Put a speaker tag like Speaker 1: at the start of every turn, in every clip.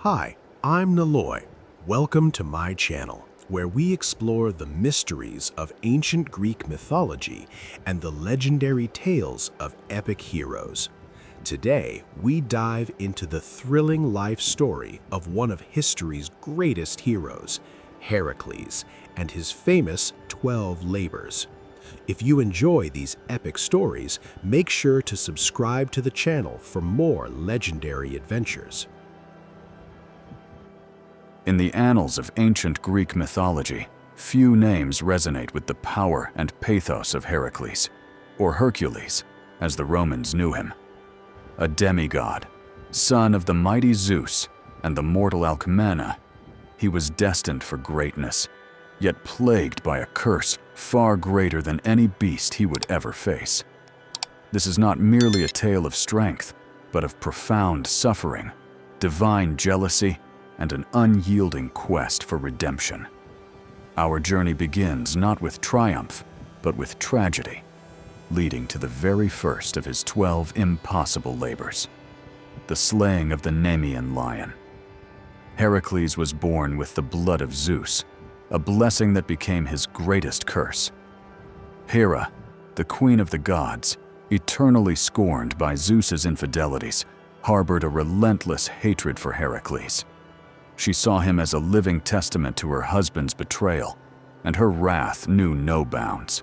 Speaker 1: Hi, I'm Naloy. Welcome to my channel, where we explore the mysteries of ancient Greek mythology and the legendary tales of epic heroes. Today, we dive into the thrilling life story of one of history's greatest heroes, Heracles, and his famous 12 labors. If you enjoy these epic stories, make sure to subscribe to the channel for more legendary adventures.
Speaker 2: In the annals of ancient Greek mythology, few names resonate with the power and pathos of Heracles, or Hercules, as the Romans knew him. A demigod, son of the mighty Zeus and the mortal Alcmena, he was destined for greatness, yet plagued by a curse far greater than any beast he would ever face. This is not merely a tale of strength, but of profound suffering, divine jealousy, and an unyielding quest for redemption. Our journey begins not with triumph, but with tragedy, leading to the very first of his 12 impossible labors, the slaying of the Nemean Lion. Heracles was born with the blood of Zeus, a blessing that became his greatest curse. Hera, the queen of the gods, eternally scorned by Zeus's infidelities, harbored a relentless hatred for Heracles. She saw him as a living testament to her husband's betrayal, and her wrath knew no bounds.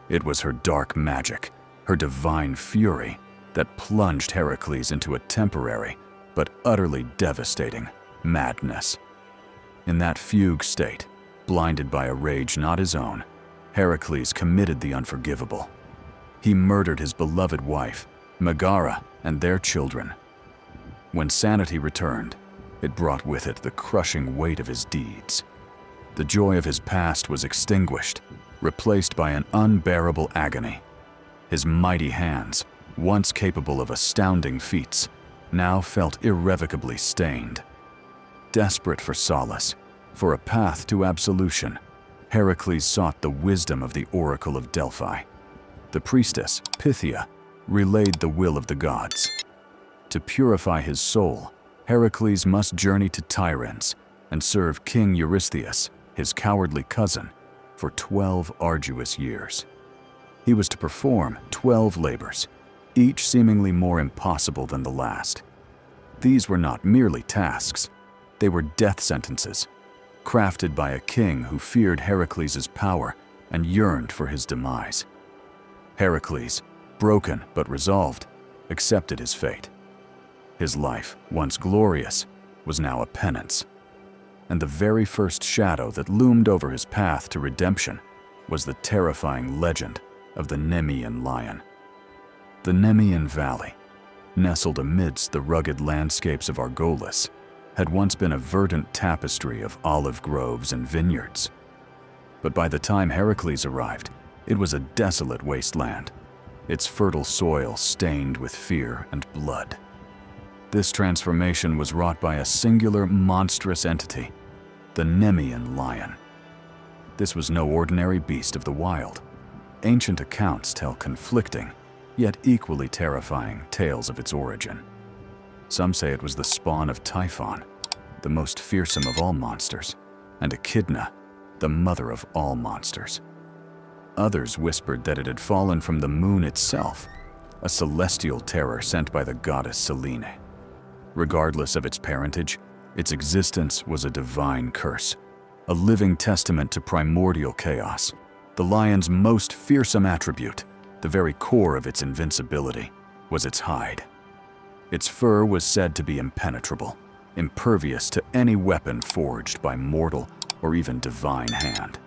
Speaker 2: It was her dark magic, her divine fury, that plunged Heracles into a temporary, but utterly devastating, madness. In that fugue state, blinded by a rage not his own, Heracles committed the unforgivable. He murdered his beloved wife, Megara, and their children. When sanity returned, it brought with it the crushing weight of his deeds. The joy of his past was extinguished, replaced by an unbearable agony. His mighty hands, once capable of astounding feats, now felt irrevocably stained. Desperate for solace, for a path to absolution, Heracles sought the wisdom of the Oracle of Delphi. The priestess, Pythia, relayed the will of the gods. To purify his soul, Heracles must journey to Tiryns and serve King Eurystheus, his cowardly cousin, for 12 arduous years. He was to perform 12 labors, each seemingly more impossible than the last. These were not merely tasks, they were death sentences, crafted by a king who feared Heracles' power and yearned for his demise. Heracles, broken but resolved, accepted his fate. His life, once glorious, was now a penance. And the very first shadow that loomed over his path to redemption was the terrifying legend of the Nemean Lion. The Nemean Valley, nestled amidst the rugged landscapes of Argolis, had once been a verdant tapestry of olive groves and vineyards. But by the time Heracles arrived, it was a desolate wasteland, its fertile soil stained with fear and blood. This transformation was wrought by a singular, monstrous entity, the Nemean Lion. This was no ordinary beast of the wild. Ancient accounts tell conflicting, yet equally terrifying tales of its origin. Some say it was the spawn of Typhon, the most fearsome of all monsters, and Echidna, the mother of all monsters. Others whispered that it had fallen from the moon itself, a celestial terror sent by the goddess Selene. Regardless of its parentage, its existence was a divine curse, a living testament to primordial chaos, the lion's most fearsome attribute. The very core of its invincibility was its hide. Its fur was said to be impenetrable, impervious to any weapon forged by mortal or even divine hand.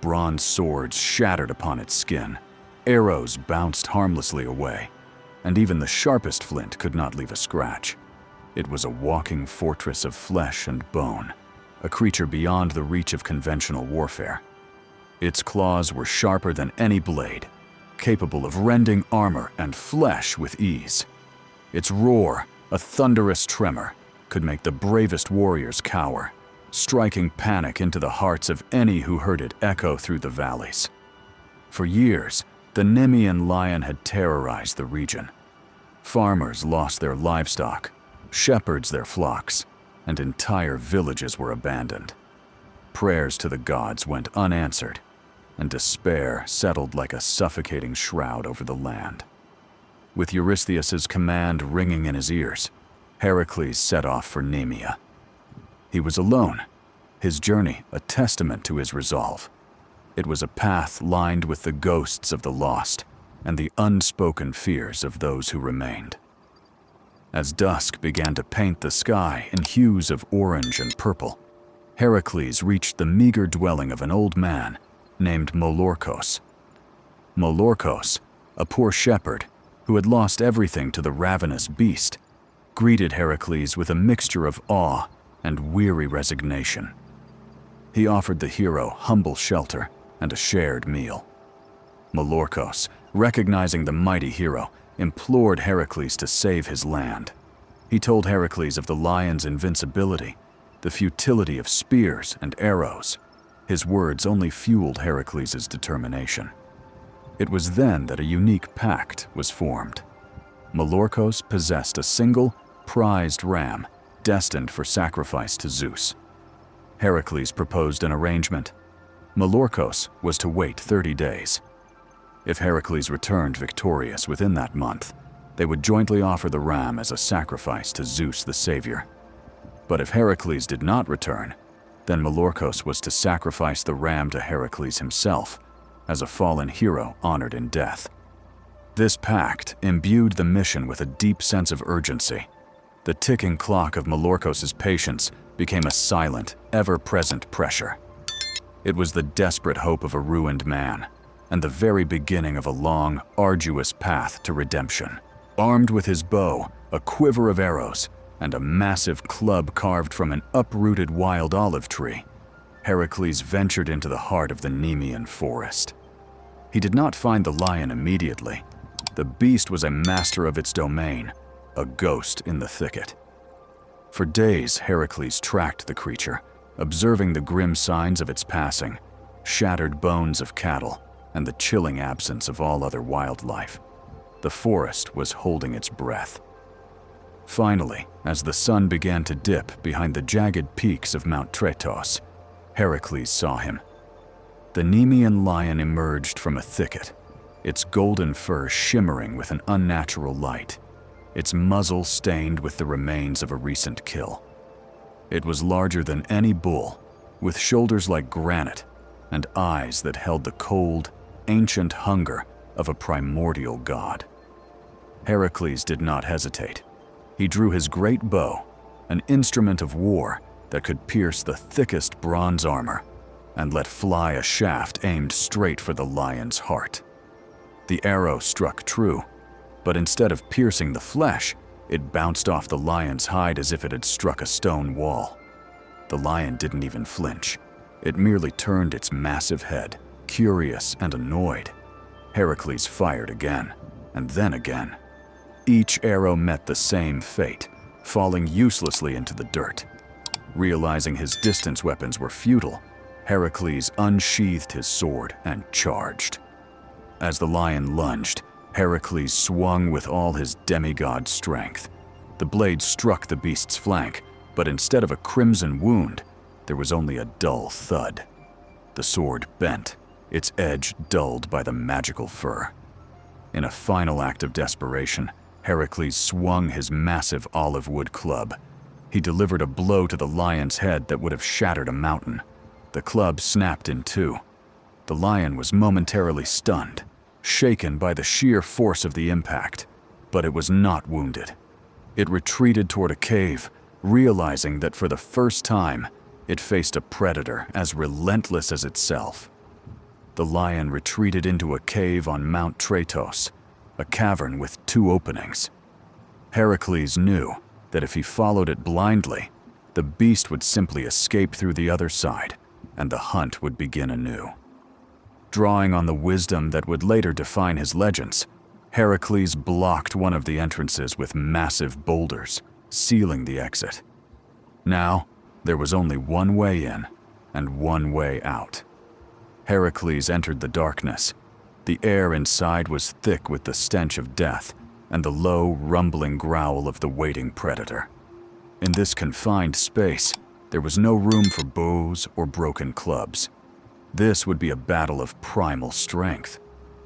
Speaker 2: Bronze swords shattered upon its skin, arrows bounced harmlessly away, and even the sharpest flint could not leave a scratch. It was a walking fortress of flesh and bone, a creature beyond the reach of conventional warfare. Its claws were sharper than any blade, capable of rending armor and flesh with ease. Its roar, a thunderous tremor, could make the bravest warriors cower, striking panic into the hearts of any who heard it echo through the valleys. For years, the Nemean Lion had terrorized the region. Farmers lost their livestock, shepherds their flocks, and entire villages were abandoned. Prayers to the gods went unanswered, and despair settled like a suffocating shroud over the land. With Eurystheus's command ringing in his ears, Heracles set off for Nemea. He was alone, his journey a testament to his resolve. It was a path lined with the ghosts of the lost and the unspoken fears of those who remained. As dusk began to paint the sky in hues of orange and purple, Heracles reached the meager dwelling of an old man named Molorkos. Molorkos, a poor shepherd who had lost everything to the ravenous beast, greeted Heracles with a mixture of awe and weary resignation. He offered the hero humble shelter and a shared meal. Molorkos, recognizing the mighty hero, implored Heracles to save his land. He told Heracles of the lion's invincibility, the futility of spears and arrows. His words only fueled Heracles' determination. It was then that a unique pact was formed. Molorkos possessed a single, prized ram destined for sacrifice to Zeus. Heracles proposed an arrangement. Molorkos was to wait 30 days. If Heracles returned victorious within that month, they would jointly offer the ram as a sacrifice to Zeus the savior. But if Heracles did not return, then Molorkos was to sacrifice the ram to Heracles himself, as a fallen hero honored in death. This pact imbued the mission with a deep sense of urgency. The ticking clock of Molorkos' patience became a silent, ever-present pressure. It was the desperate hope of a ruined man, and the very beginning of a long, arduous path to redemption. Armed with his bow, a quiver of arrows, and a massive club carved from an uprooted wild olive tree, Heracles ventured into the heart of the Nemean forest. He did not find the lion immediately. The beast was a master of its domain, a ghost in the thicket. For days, Heracles tracked the creature, observing the grim signs of its passing, shattered bones of cattle, and the chilling absence of all other wildlife. The forest was holding its breath. Finally, as the sun began to dip behind the jagged peaks of Mount Tretos, Heracles saw him. The Nemean Lion emerged from a thicket, its golden fur shimmering with an unnatural light, its muzzle stained with the remains of a recent kill. It was larger than any bull, with shoulders like granite and eyes that held the cold, ancient hunger of a primordial god. Heracles did not hesitate. He drew his great bow, an instrument of war that could pierce the thickest bronze armor, and let fly a shaft aimed straight for the lion's heart. The arrow struck true, but instead of piercing the flesh, it bounced off the lion's hide as if it had struck a stone wall. The lion didn't even flinch. It merely turned its massive head, curious and annoyed. Heracles fired again, and then again. Each arrow met the same fate, falling uselessly into the dirt. Realizing his distance weapons were futile, Heracles unsheathed his sword and charged. As the lion lunged, Heracles swung with all his demigod strength. The blade struck the beast's flank, but instead of a crimson wound, there was only a dull thud. The sword bent, its edge dulled by the magical fur. In a final act of desperation, Heracles swung his massive olive wood club. He delivered a blow to the lion's head that would have shattered a mountain. The club snapped in two. The lion was momentarily stunned, shaken by the sheer force of the impact, but it was not wounded. It retreated toward a cave, realizing that for the first time, it faced a predator as relentless as itself. The lion retreated into a cave on Mount Tretos, a cavern with two openings. Heracles knew that if he followed it blindly, the beast would simply escape through the other side, and the hunt would begin anew. Drawing on the wisdom that would later define his legends, Heracles blocked one of the entrances with massive boulders, sealing the exit. Now, there was only one way in and one way out. Heracles entered the darkness. The air inside was thick with the stench of death and the low, rumbling growl of the waiting predator. In this confined space, there was no room for bows or broken clubs. This would be a battle of primal strength.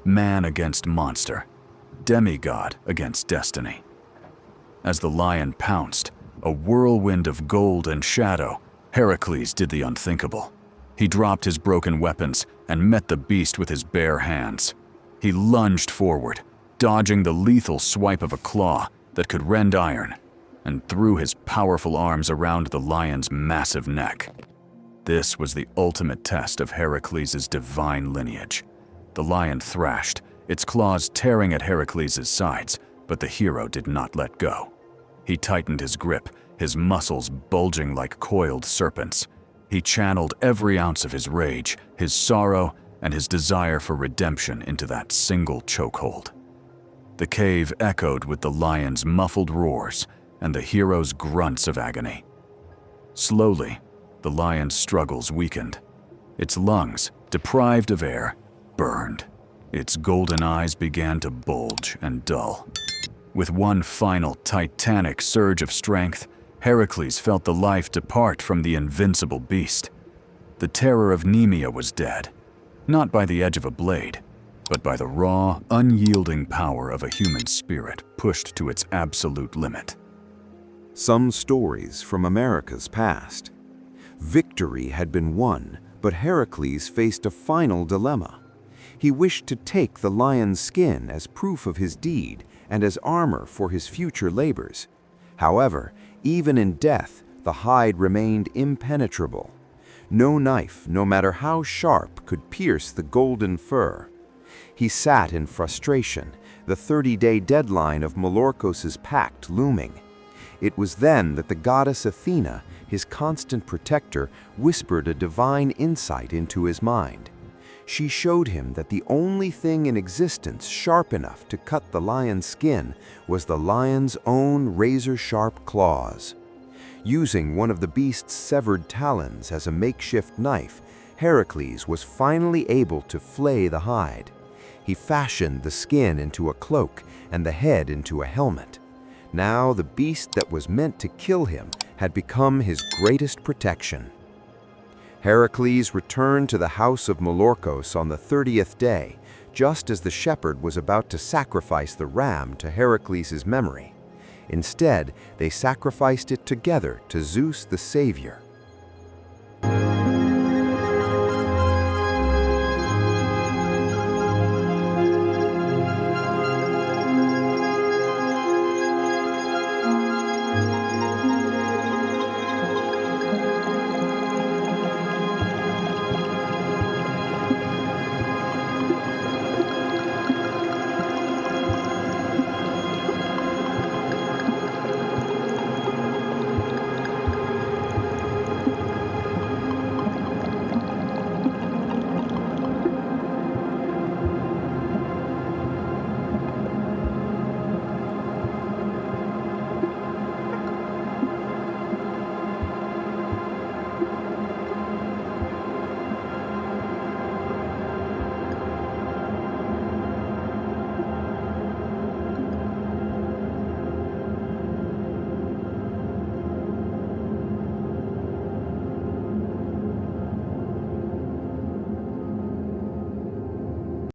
Speaker 2: Man against monster. Demigod against destiny. As the lion pounced, a whirlwind of gold and shadow, Heracles did the unthinkable. He dropped his broken weapons and met the beast with his bare hands. He lunged forward, dodging the lethal swipe of a claw that could rend iron, and threw his powerful arms around the lion's massive neck. This was the ultimate test of Heracles' divine lineage. The lion thrashed, its claws tearing at Heracles' sides, but the hero did not let go. He tightened his grip, his muscles bulging like coiled serpents. He channeled every ounce of his rage, his sorrow, and his desire for redemption into that single chokehold. The cave echoed with the lion's muffled roars and the hero's grunts of agony. Slowly, the lion's struggles weakened. Its lungs, deprived of air, burned. Its golden eyes began to bulge and dull. With one final titanic surge of strength, Heracles felt the life depart from the invincible beast. The terror of Nemea was dead, not by the edge of a blade, but by the raw, unyielding power of a human spirit pushed to its absolute limit.
Speaker 3: Some stories from America's past. Victory had been won, but Heracles faced a final dilemma. He wished to take the lion's skin as proof of his deed and as armor for his future labors. However, even in death, the hide remained impenetrable. No knife, no matter how sharp, could pierce the golden fur. He sat in frustration, the 30-day deadline of Melorkos's pact looming. It was then that the goddess Athena, his constant protector, whispered a divine insight into his mind. She showed him that the only thing in existence sharp enough to cut the lion's skin was the lion's own razor-sharp claws. Using one of the beast's severed talons as a makeshift knife, Heracles was finally able to flay the hide. He fashioned the skin into a cloak and the head into a helmet. Now the beast that was meant to kill him had become his greatest protection. Heracles returned to the house of Melorkos on the 30th day, just as the shepherd was about to sacrifice the ram to Heracles' memory. Instead, they sacrificed it together to Zeus the Savior.